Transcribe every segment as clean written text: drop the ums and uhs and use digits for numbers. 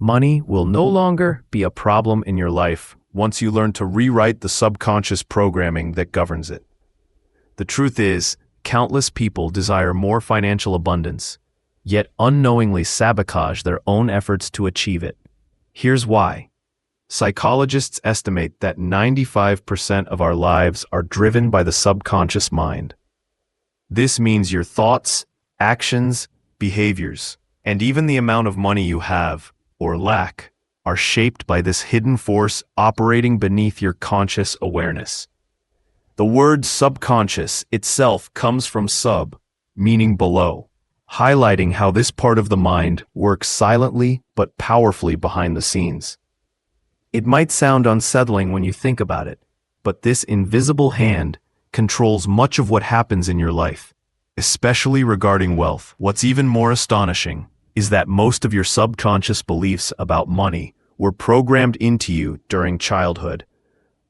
Money will no longer be a problem in your life once you learn to rewrite the subconscious programming that governs it. The truth is, countless people desire more financial abundance, yet unknowingly sabotage their own efforts to achieve it. Here's why. Psychologists estimate that 95% of our lives are driven by the subconscious mind. This means your thoughts, actions, behaviors, and even the amount of money you have, or lack, are shaped by this hidden force operating beneath your conscious awareness. The word subconscious itself comes from sub, meaning below, highlighting how this part of the mind works silently but powerfully behind the scenes. It might sound unsettling when you think about it, but this invisible hand controls much of what happens in your life, especially regarding wealth. What's even more astonishing is that most of your subconscious beliefs about money were programmed into you during childhood,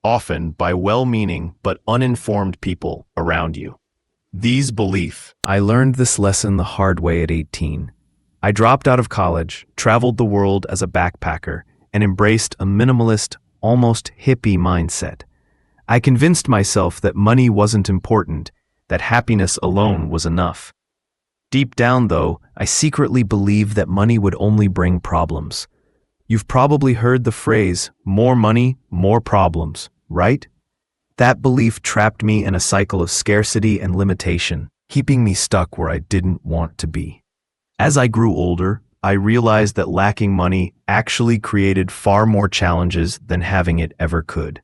often by well-meaning but uninformed people around you. These beliefs. I learned this lesson the hard way at 18. I dropped out of college, traveled the world as a backpacker, and embraced a minimalist, almost hippie mindset. I convinced myself that money wasn't important, that happiness alone was enough. Deep down, though, I secretly believed that money would only bring problems. You've probably heard the phrase, more money, more problems, right? That belief trapped me in a cycle of scarcity and limitation, keeping me stuck where I didn't want to be. As I grew older, I realized that lacking money actually created far more challenges than having it ever could.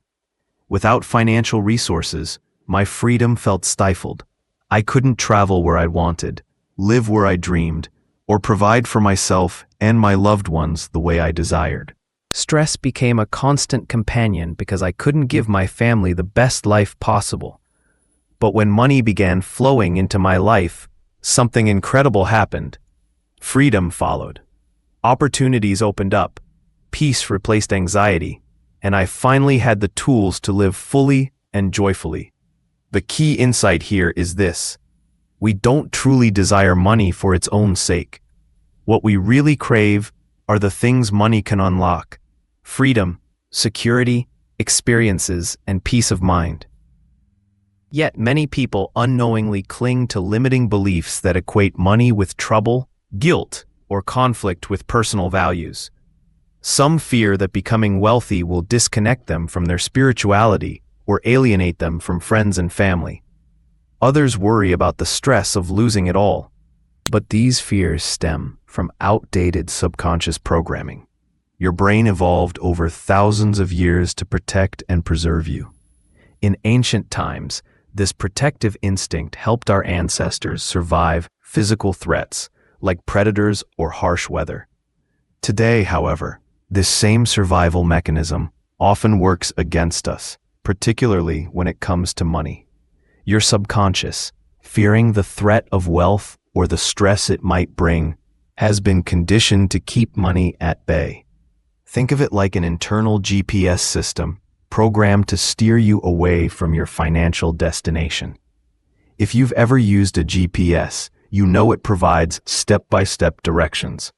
Without financial resources, my freedom felt stifled. I couldn't travel where I wanted, live where I dreamed, or provide for myself and my loved ones the way I desired. Stress became a constant companion because I couldn't give my family the best life possible. But when money began flowing into my life, something incredible happened. Freedom followed. Opportunities opened up. Peace replaced anxiety, and I finally had the tools to live fully and joyfully. The key insight here is this: we don't truly desire money for its own sake. What we really crave are the things money can unlock: freedom, security, experiences, and peace of mind. Yet many people unknowingly cling to limiting beliefs that equate money with trouble, guilt, or conflict with personal values. Some fear that becoming wealthy will disconnect them from their spirituality or alienate them from friends and family. Others worry about the stress of losing it all. But these fears stem from outdated subconscious programming. Your brain evolved over thousands of years to protect and preserve you. In ancient times, this protective instinct helped our ancestors survive physical threats like predators or harsh weather. Today, however, this same survival mechanism often works against us, particularly when it comes to money. Your subconscious, fearing the threat of wealth or the stress it might bring, has been conditioned to keep money at bay. Think of it like an internal GPS system programmed to steer you away from your financial destination. If you've ever used a GPS, you know it provides step-by-step directions.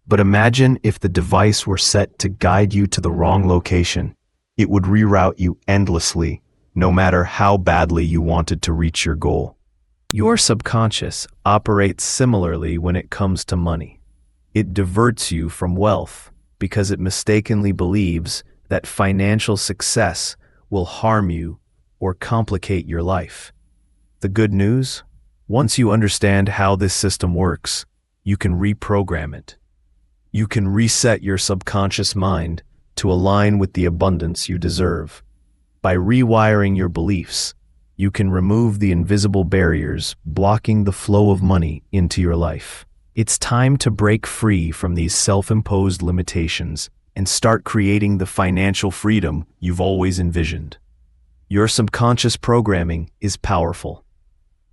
But imagine if the device were set to guide you to the wrong location. It would reroute you endlessly, no matter how badly you wanted to reach your goal. Your subconscious operates similarly when it comes to money. It diverts you from wealth because it mistakenly believes that financial success will harm you or complicate your life. The good news? Once you understand how this system works, you can reprogram it. You can reset your subconscious mind to align with the abundance you deserve. By rewiring your beliefs, you can remove the invisible barriers blocking the flow of money into your life. It's time to break free from these self-imposed limitations and start creating the financial freedom you've always envisioned. Your subconscious programming is powerful.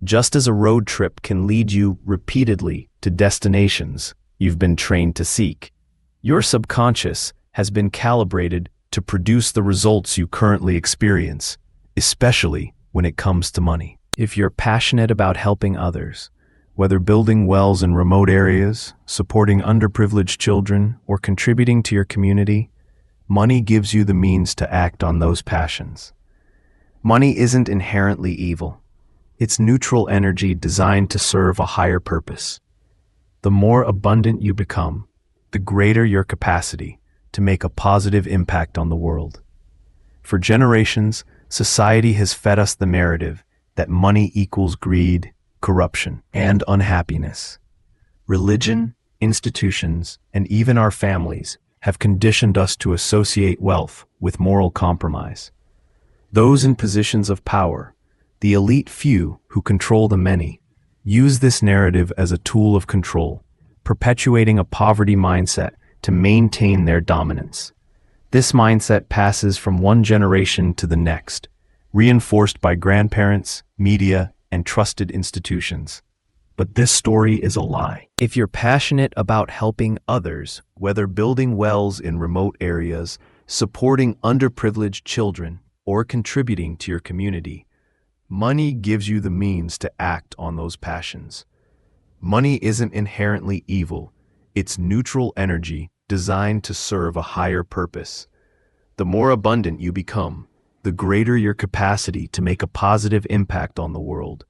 Just as a road trip can lead you repeatedly to destinations you've been trained to seek, your subconscious has been calibrated to produce the results you currently experience, especially when it comes to money. If you're passionate about helping others, Whether building wells in remote areas, supporting underprivileged children, or contributing to your community, money gives you the means to act on those passions. Money isn't inherently evil. It's neutral energy designed to serve a higher purpose. The more abundant you become, the greater your capacity to make a positive impact on the world. For generations, society has fed us the narrative that money equals greed, corruption, and unhappiness. Religion, institutions, and even our families have conditioned us to associate wealth with moral compromise. Those in positions of power, the elite few who control the many, use this narrative as a tool of control, perpetuating a poverty mindset to maintain their dominance. This mindset passes from one generation to the next, reinforced by grandparents, media, and trusted institutions. But this story is a lie. If you're passionate about helping others, whether building wells in remote areas, supporting underprivileged children, or contributing to your community, money gives you the means to act on those passions. Money isn't inherently evil. It's neutral energy designed to serve a higher purpose. The more abundant you become, the greater your capacity to make a positive impact on the world.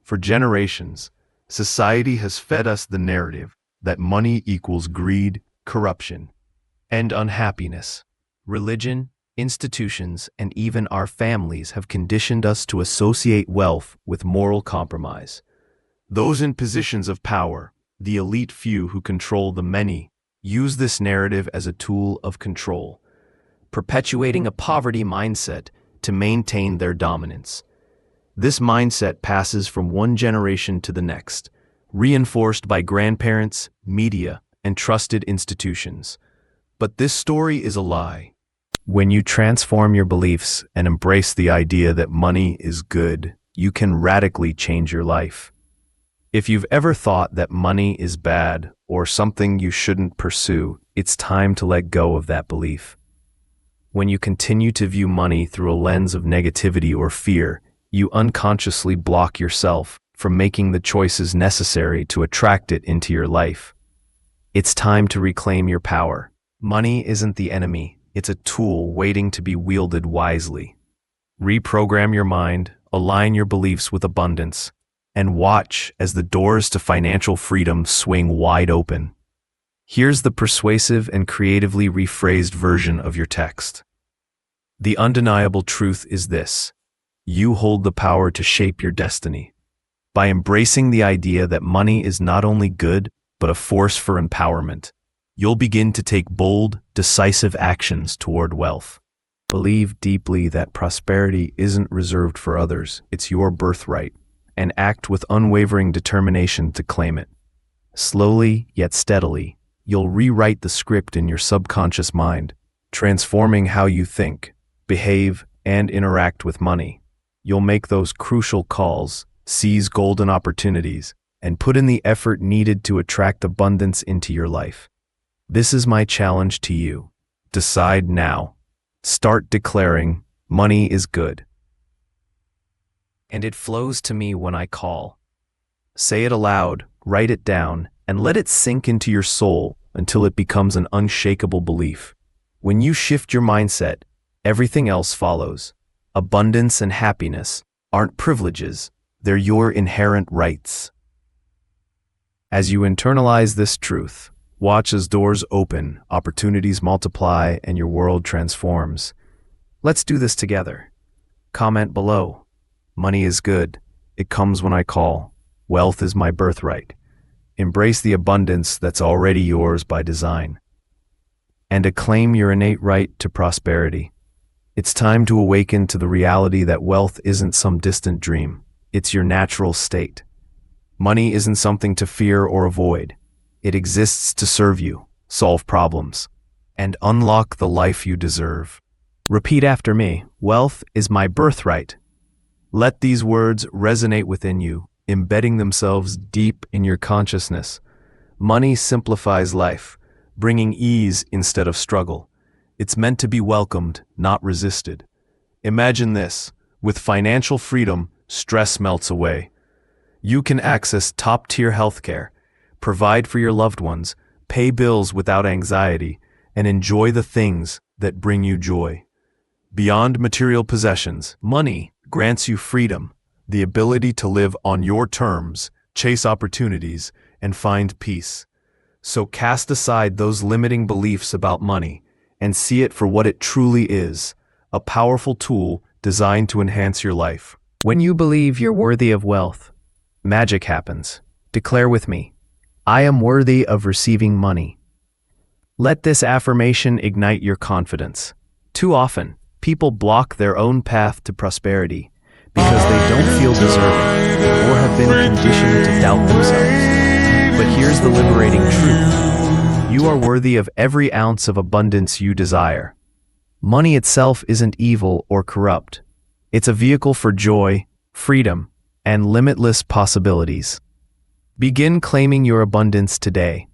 For generations, society has fed us the narrative that money equals greed, corruption, and unhappiness. Religion, institutions, and even our families have conditioned us to associate wealth with moral compromise. Those in positions of power, the elite few who control the many, use this narrative as a tool of control, perpetuating a poverty mindset to maintain their dominance. This mindset passes from one generation to the next, reinforced by grandparents, media, and trusted institutions. But this story is a lie. When you transform your beliefs and embrace the idea that money is good, you can radically change your life. If you've ever thought that money is bad or something you shouldn't pursue, it's time to let go of that belief. When you continue to view money through a lens of negativity or fear, you unconsciously block yourself from making the choices necessary to attract it into your life. It's time to reclaim your power. Money isn't the enemy, it's a tool waiting to be wielded wisely. Reprogram your mind, align your beliefs with abundance, and watch as the doors to financial freedom swing wide open. Here's the persuasive and creatively rephrased version of your text. The undeniable truth is this: you hold the power to shape your destiny. By embracing the idea that money is not only good, but a force for empowerment, you'll begin to take bold, decisive actions toward wealth. Believe deeply that prosperity isn't reserved for others, it's your birthright, and act with unwavering determination to claim it. Slowly, yet steadily, you'll rewrite the script in your subconscious mind, transforming how you think, behave, and interact with money. You'll make those crucial calls, seize golden opportunities, and put in the effort needed to attract abundance into your life. This is my challenge to you. Decide now. Start declaring, money is good, and it flows to me when I call. Say it aloud, write it down, and let it sink into your soul until it becomes an unshakable belief. When you shift your mindset, everything else follows. Abundance and happiness aren't privileges, they're your inherent rights. As you internalize this truth, watch as doors open, opportunities multiply, and your world transforms. Let's do this together. Comment below. Money is good. It comes when I call. Wealth is my birthright. Embrace the abundance that's already yours by design. And acclaim your innate right to prosperity. It's time to awaken to the reality that wealth isn't some distant dream. It's your natural state. Money isn't something to fear or avoid. It exists to serve you, solve problems, and unlock the life you deserve. Repeat after me. Wealth is my birthright. Let these words resonate within you, embedding themselves deep in your consciousness. Money simplifies life, bringing ease instead of struggle. It's meant to be welcomed, not resisted. Imagine this: with financial freedom, stress melts away. You can access top-tier healthcare, provide for your loved ones, pay bills without anxiety, and enjoy the things that bring you joy. Beyond material possessions, money grants you freedom, the ability to live on your terms, chase opportunities, and find peace. So cast aside those limiting beliefs about money and see it for what it truly is, a powerful tool designed to enhance your life. When you believe you're worthy of wealth, magic happens. Declare with me, I am worthy of receiving money. Let this affirmation ignite your confidence. Too often, people block their own path to prosperity because they don't feel deserving or have been conditioned to doubt themselves. But here's the liberating truth. You are worthy of every ounce of abundance you desire. Money itself isn't evil or corrupt. It's a vehicle for joy, freedom, and limitless possibilities. Begin claiming your abundance today.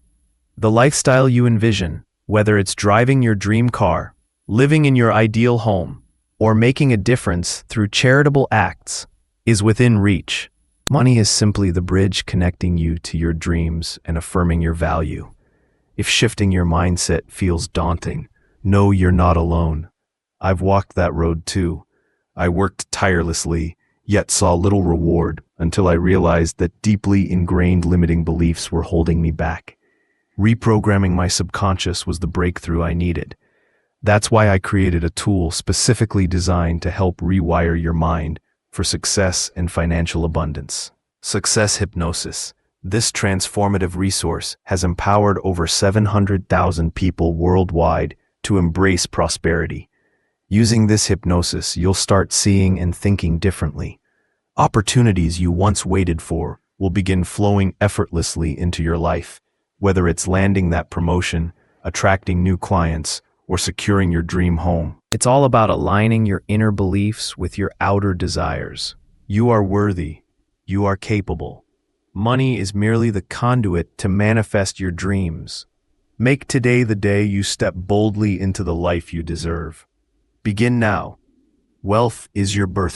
The lifestyle you envision, whether it's driving your dream car, living in your ideal home, or making a difference through charitable acts, is within reach. Money is simply the bridge connecting you to your dreams and affirming your value. If shifting your mindset feels daunting, know you're not alone. I've walked that road too. I worked tirelessly, yet saw little reward until I realized that deeply ingrained limiting beliefs were holding me back. Reprogramming my subconscious was the breakthrough I needed. That's why I created a tool specifically designed to help rewire your mind for success and financial abundance. Success Hypnosis. This transformative resource has empowered over 700,000 people worldwide to embrace prosperity. Using this hypnosis, you'll start seeing and thinking differently. Opportunities you once waited for will begin flowing effortlessly into your life, whether it's landing that promotion, attracting new clients, or securing your dream home. It's all about aligning your inner beliefs with your outer desires. You are worthy. You are capable. Money is merely the conduit to manifest your dreams. Make today the day you step boldly into the life you deserve. Begin now. Wealth is your birthright.